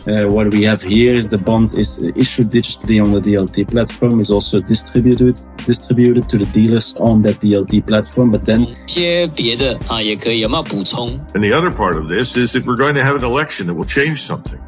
What we have here is the bond is issued digitally on the DLT platform, is also distributed to the dealers on that DLT platform, but then... And the other part of this is that we're going to have an election that will change something.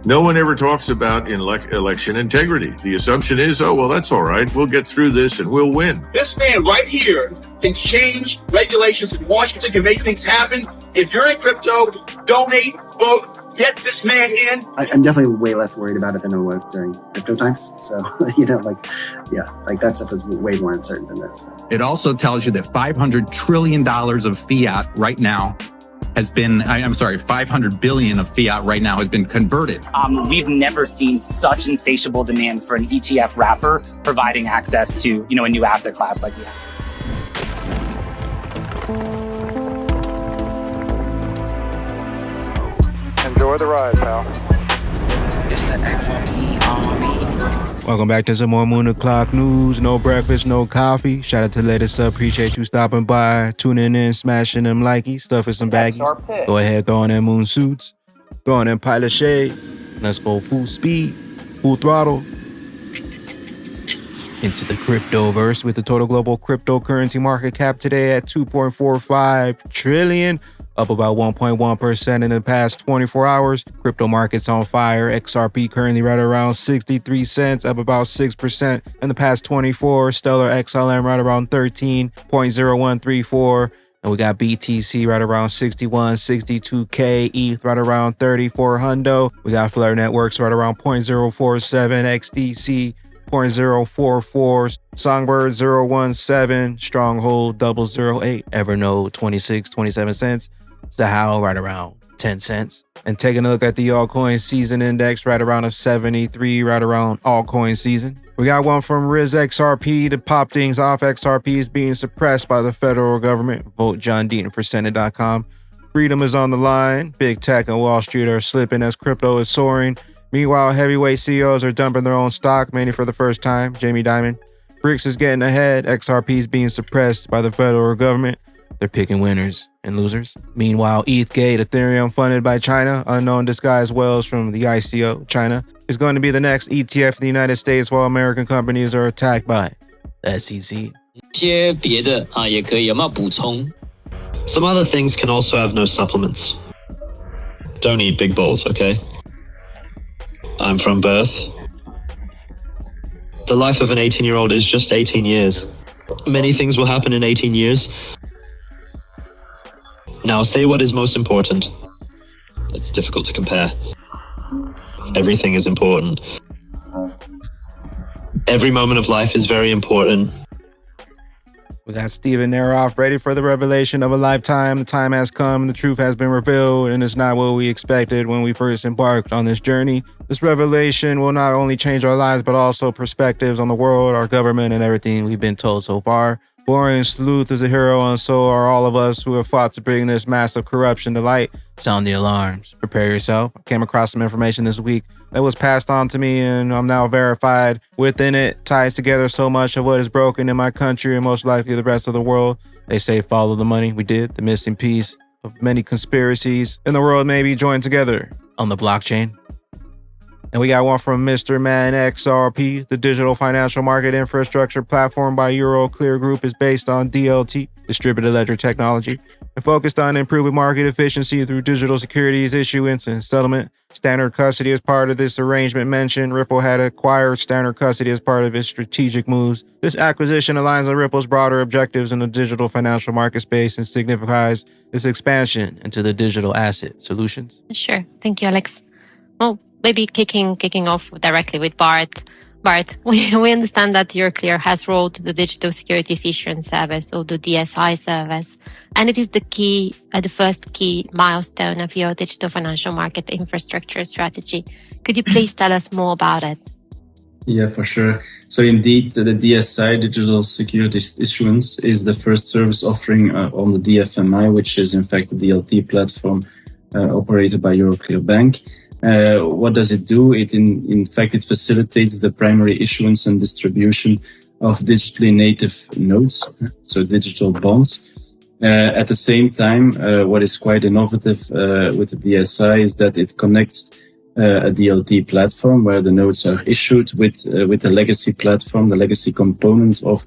No one ever talks about election integrity. The assumption is, oh, well, that's all right. We'll get through this and we'll win. This man right here can change regulations in Washington, can make things happen. If you're in crypto, donate, vote, get this man in. I'm definitely way less worried about it than I was during crypto times. So, that stuff is way more uncertain than this. It also tells you that $500 trillion of fiat right now has been, $500 billion of fiat right now has been converted. We've never seen such insatiable demand for an ETF wrapper providing access to, a new asset class like we have. Enjoy the ride, pal. It's the XRP army. Welcome back to some more Moon O'Clock news. No breakfast, no coffee. Shout out to the latest up. Appreciate you stopping by, tuning in, smashing them likey, stuffing some baggies. Go ahead, throw on them moon suits, throw on them pilot shades. Let's go full speed, full throttle into the cryptoverse with the total global cryptocurrency market cap today at 2.45 trillion. Up about 1.1% in the past 24 hours. Crypto markets on fire. XRP currently right around 63 cents, up about 6% in the past 24. Stellar XLM right around 13.0134. And we got BTC right around 61, 62K. ETH right around 34 hundo. We got Flare Networks right around 0.047. XDC 0.044, Songbird 017, Stronghold 008, Evernote 27 cents, Zahao right around 10 cents. And taking a look at the altcoin season index right around a 73, right around altcoin season. We got one from Riz XRP to pop things off. XRP is being suppressed by the federal government. Vote John Deaton for Senate.com. Freedom is on the line. Big tech and Wall Street are slipping as crypto is soaring. Meanwhile, heavyweight CEOs are dumping their own stock, many for the first time. Jamie Dimon. BRICS is getting ahead. XRP is being suppressed by the federal government. They're picking winners and losers. Meanwhile, ETHgate, Ethereum funded by China, unknown disguised whales from the ICO, China, is going to be the next ETF in the United States while American companies are attacked by the SEC. Some other things can also have no supplements. Don't eat big bowls, okay? I'm from birth. The life of an 18-year-old is just 18 years. Many things will happen in 18 years. Now say what is most important. It's difficult to compare. Everything is important. Every moment of life is very important. We got Steven Neroff ready for the revelation of a lifetime. The time has come, the truth has been revealed, and it's not what we expected when we first embarked on this journey. This revelation will not only change our lives, but also perspectives on the world, our government, and everything we've been told so far. Boring Sleuth is a hero, and so are all of us who have fought to bring this massive corruption to light. Sound the alarms. Prepare yourself. I came across some information this week that was passed on to me, and I'm now verified. Within it ties together so much of what is broken in my country and most likely the rest of the world. They say follow the money. We did. The missing piece of many conspiracies in the world may be joined together on the blockchain. And we got one from Mr. Man XRP. The digital financial market infrastructure platform by Euroclear Group is based on DLT, distributed ledger technology, and focused on improving market efficiency through digital securities issuance and settlement. Standard custody as part of this arrangement mentioned. Ripple had acquired standard custody as part of its strategic moves. This acquisition aligns with Ripple's broader objectives in the digital financial market space and signifies its expansion into the digital asset solutions. Sure. Thank you, Alex. Well, maybe kicking off directly with Bart. Bart, we understand that Euroclear has rolled the digital securities issuance service, or the DSI service, and it is the first key milestone of your digital financial market infrastructure strategy. Could you please tell us more about it? Yeah, for sure. So indeed, the DSI, Digital Securities Issuance, is the first service offering on the DFMI, which is in fact the DLT platform operated by Euroclear Bank. What does it do? In fact, it facilitates the primary issuance and distribution of digitally native notes, so digital bonds. At the same time, what is quite innovative with the DSI is that it connects a DLT platform where the notes are issued with the legacy platform, the legacy component of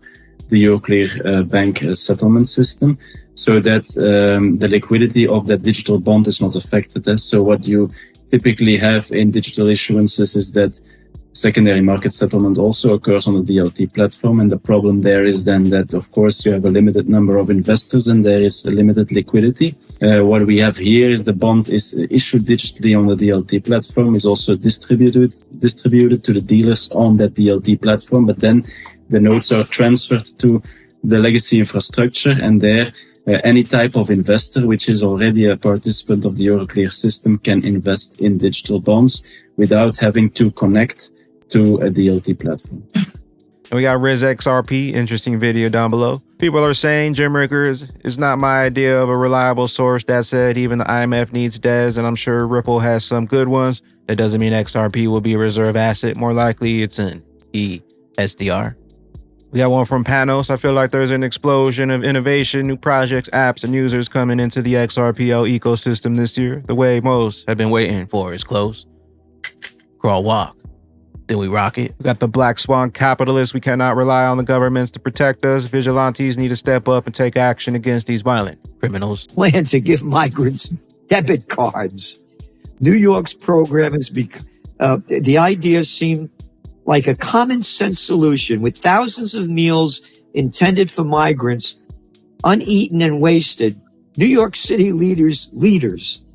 the Euroclear bank settlement system, so that the liquidity of that digital bond is not affected. So what you typically have in digital issuances is that secondary market settlement also occurs on the DLT platform, and the problem there is then that, of course, you have a limited number of investors and there is a limited liquidity. What we have here is the bond is issued digitally on the DLT platform, is also distributed to the dealers on that DLT platform, but then the notes are transferred to the legacy infrastructure, and there any type of investor which is already a participant of the Euroclear system can invest in digital bonds without having to connect to a DLT platform. And we got Riz XRP, interesting video down below. People are saying Jim Rickers is not my idea of a reliable source. That said, even the IMF needs DES, and I'm sure Ripple has some good ones. That doesn't mean XRP will be a reserve asset. More likely, it's an e-SDR. We got one from Panos. I feel like there's an explosion of innovation, new projects, apps, and users coming into the XRPL ecosystem this year. The way most have been waiting for is close. Crawl, walk. Then we rock it. We got the black swan capitalists. We cannot rely on the governments to protect us. Vigilantes need to step up and take action against these violent criminals. Plan to give migrants debit cards. New York's program has become, the idea seemed like a common sense solution with thousands of meals intended for migrants uneaten and wasted. New York City leaders,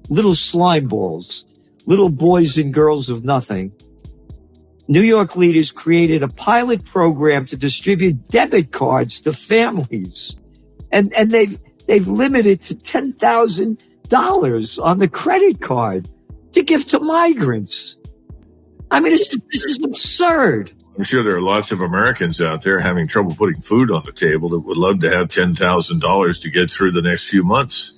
little slime balls, little boys and girls of nothing. New York leaders created a pilot program to distribute debit cards to families. And they've limited to $10,000 on the credit card to give to migrants. I mean, this is absurd. I'm sure there are lots of Americans out there having trouble putting food on the table that would love to have $10,000 to get through the next few months.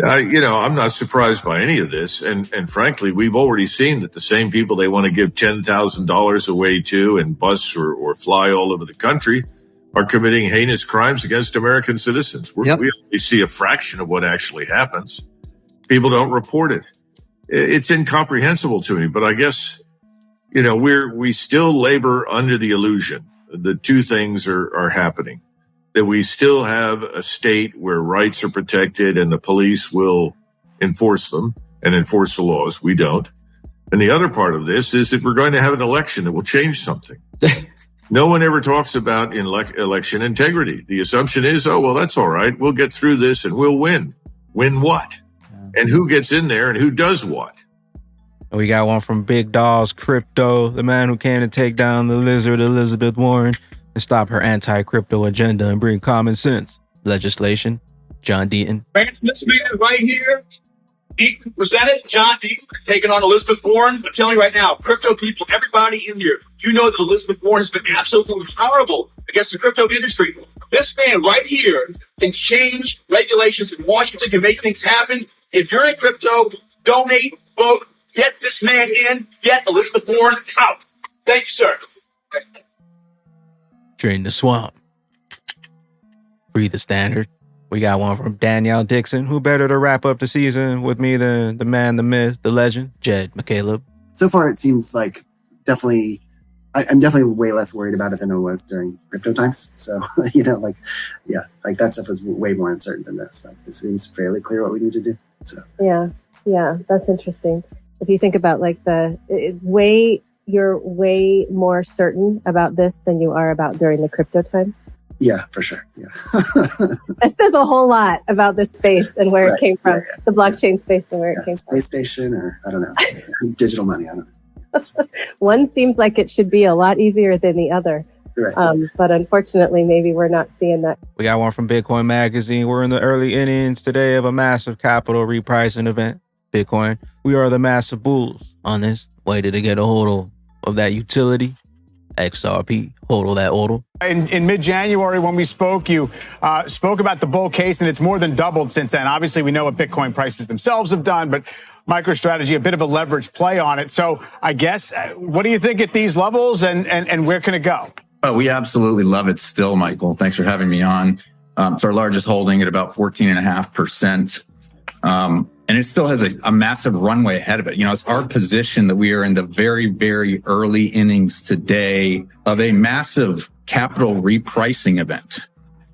I'm not surprised by any of this. And frankly, we've already seen that the same people they want to give $10,000 away to and bus or fly all over the country are committing heinous crimes against American citizens. We only see a fraction of what actually happens. People don't report it. It's incomprehensible to me, but I guess, we still labor under the illusion that two things are happening. That we still have a state where rights are protected and the police will enforce them and enforce the laws. We don't. And the other part of this is that we're going to have an election that will change something. No one ever talks about election integrity. The assumption is, that's all right. We'll get through this and we'll win. Win what? And who gets in there and who does what? We got one from Big Dolls Crypto, the man who came to take down the lizard Elizabeth Warren and stop her anti-crypto agenda and bring common sense legislation. John Deaton. This man right here, he presented John Deaton taking on Elizabeth Warren. I'm telling you right now, crypto people, everybody in here, you know that Elizabeth Warren has been absolutely horrible against the crypto industry. This man right here can change regulations in Washington, can make things happen. If you're in crypto, donate, vote, get this man in, get Elizabeth Warren out. Thank you, sir. Drain the swamp. Free the standard. We got one from Danielle Dixon. Who better to wrap up the season with me than the man, the myth, the legend, Jed McCaleb. So far, it seems like I'm definitely way less worried about it than I was during crypto times. So, that stuff is way more uncertain than this. It seems fairly clear what we need to do. So Yeah, that's interesting. If you think about you're way more certain about this than you are about during the crypto times. Yeah, for sure. Yeah. That says a whole lot about this space and where it came from, the blockchain space and where it came from. Space station or, I don't know, digital money, I don't know. One seems like it should be a lot easier than the other. Right. But unfortunately, maybe we're not seeing that. We got one from Bitcoin Magazine. We're in the early innings today of a massive capital repricing event. Bitcoin. We are the massive bulls on this. Waited to get a hold of that utility. XRP, hold that order. In mid-January, when we spoke, you spoke about the bull case, and it's more than doubled since then. Obviously, we know what Bitcoin prices themselves have done, but MicroStrategy, a bit of a leverage play on it. So I guess, what do you think at these levels, and where can it go? Oh, we absolutely love it still, Michael. Thanks for having me on. It's our largest holding at about 14.5%. And it still has a massive runway ahead of it. It's our position that we are in the very, very early innings today of a massive capital repricing event.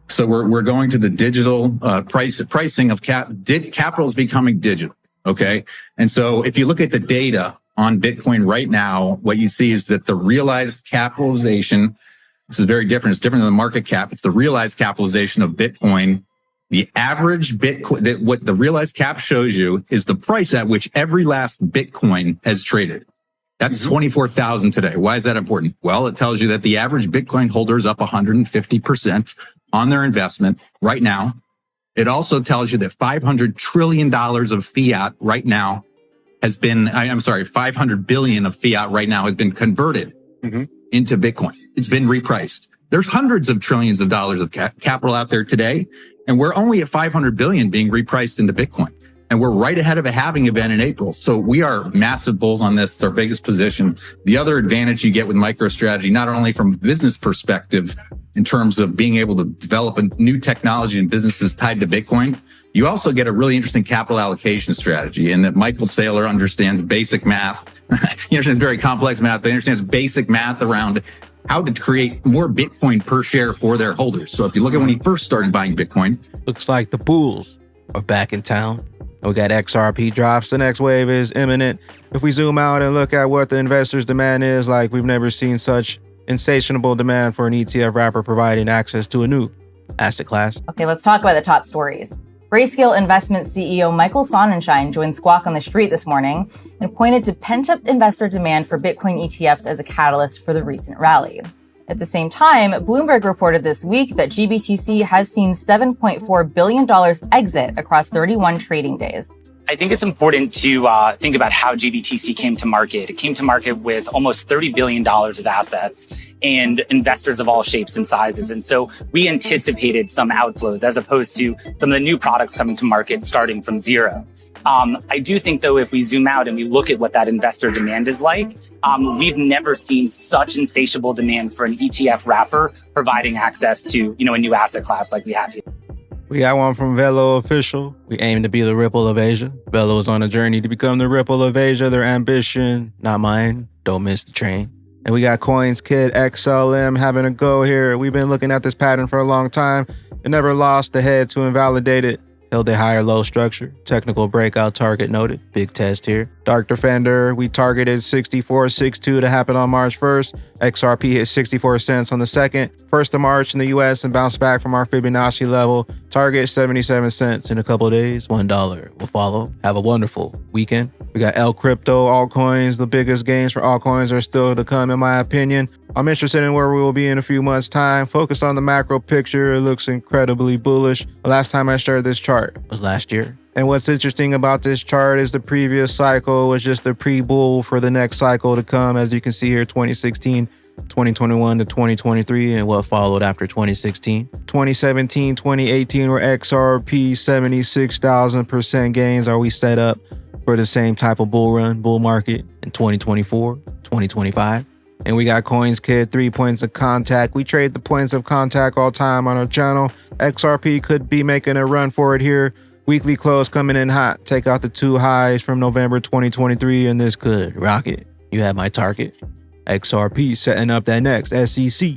So we're going to the digital pricing of capital is becoming digital. Okay. And so if you look at the data on Bitcoin right now, what you see is that the realized capitalization, this is very different. It's different than the market cap. It's the realized capitalization of Bitcoin. The average Bitcoin, what the realized cap shows you is the price at which every last Bitcoin has traded. That's 24,000 today. Why is that important? Well, it tells you that the average Bitcoin holder is up 150% on their investment right now. It also tells you that $500 trillion of fiat right now has been, $500 billion of fiat right now has been converted into Bitcoin. It's been repriced. There's hundreds of trillions of dollars of capital out there today, and we're only at 500 billion being repriced into Bitcoin. And we're right ahead of a halving event in April. So we are massive bulls on this. It's our biggest position. The other advantage you get with MicroStrategy, not only from a business perspective, in terms of being able to develop a new technology and businesses tied to Bitcoin, you also get a really interesting capital allocation strategy, and that Michael Saylor understands basic math. He understands very complex math, but he understands basic math around how to create more Bitcoin per share for their holders. So if you look at when he first started buying Bitcoin. Looks like the bulls are back in town. We got XRP drops. The next wave is imminent. If we zoom out and look at what the investors' demand is, like we've never seen such insatiable demand for an ETF wrapper providing access to a new asset class. Okay, let's talk about the top stories. Grayscale Investment CEO Michael Sonnenschein joined Squawk on the Street this morning and pointed to pent-up investor demand for Bitcoin ETFs as a catalyst for the recent rally. At the same time, Bloomberg reported this week that GBTC has seen $7.4 billion exit across 31 trading days. I think it's important to think about how GBTC came to market. It came to market with almost $30 billion of assets and investors of all shapes and sizes. And so we anticipated some outflows as opposed to some of the new products coming to market starting from zero. I do think, though, if we zoom out and we look at what that investor demand is like, we've never seen such insatiable demand for an ETF wrapper providing access to, a new asset class like we have here. We got one from Velo Official. We aim to be the Ripple of Asia. Velo is on a journey to become the Ripple of Asia. Their ambition, not mine. Don't miss the train. And we got Coins Kid XLM having a go here. We've been looking at this pattern for a long time. It never lost the head to invalidate it. Held a higher low structure. Technical breakout target noted. Big test here. Dark Defender, we targeted 64.62 to happen on March 1st. XRP hit 64 cents on the 2nd. 1st of March in the US and bounced back from our Fibonacci level. Target 77 cents in a couple of days. $1 will follow. Have a wonderful weekend. We got L Crypto, altcoins. The biggest gains for altcoins are still to come, in my opinion. I'm interested in where we will be in a few months' time. Focus on the macro picture. It looks incredibly bullish. The last time I shared this chart was last year. And what's interesting about this chart is the previous cycle was just a pre-bull for the next cycle to come. As you can see here, 2016, 2021 to 2023, and what followed after 2016. 2017, 2018 were XRP 76,000% gains. Are we set up for the same type of bull market in 2024, 2025? And we got Coins Kid, 3 points of contact. We trade the points of contact all time on our channel. XRP could be making a run for it here. Weekly close coming in hot. Take out the two highs from November 2023 and this could rocket. You have my target. XRP setting up that next SEC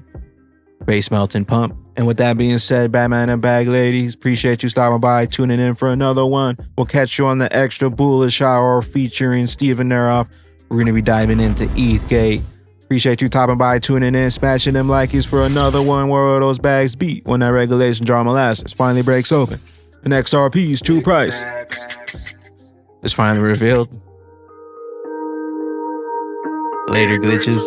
base melting pump. And with that being said, Batman and Bag Ladies, appreciate you stopping by, tuning in for another one. We'll catch you on the extra bullish hour featuring Steven Neroff. We're going to be diving into ETHgate. Appreciate you stopping by, tuning in, smashing them likes for another one. Where will those bags be when that regulation jar molasses finally breaks open? And XRP's true price is finally revealed. Later, glitches.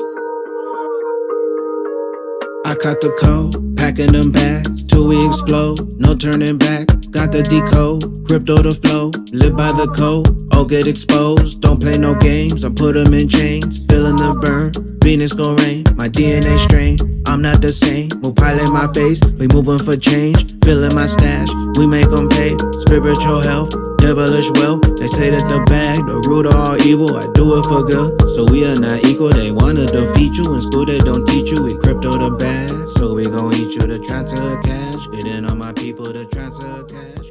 I caught the code, packing them bags till we explode. No turning back, got the decode. Crypto to flow, live by the code. All get exposed, don't play no games. I put them in chains, feeling the burn. Venus gon' rain, my DNA strain. I'm not the same, we'll pilot my base. We moving for change, filling my stash. We make them pay, spiritual health, devilish wealth. They say that the bag, the root of all evil. I do it for good, so we are not equal. They wanna defeat you, in school they don't teach you. We crypto the bag, so we gon' eat you to transfer cash. Get in on my people to transfer cash.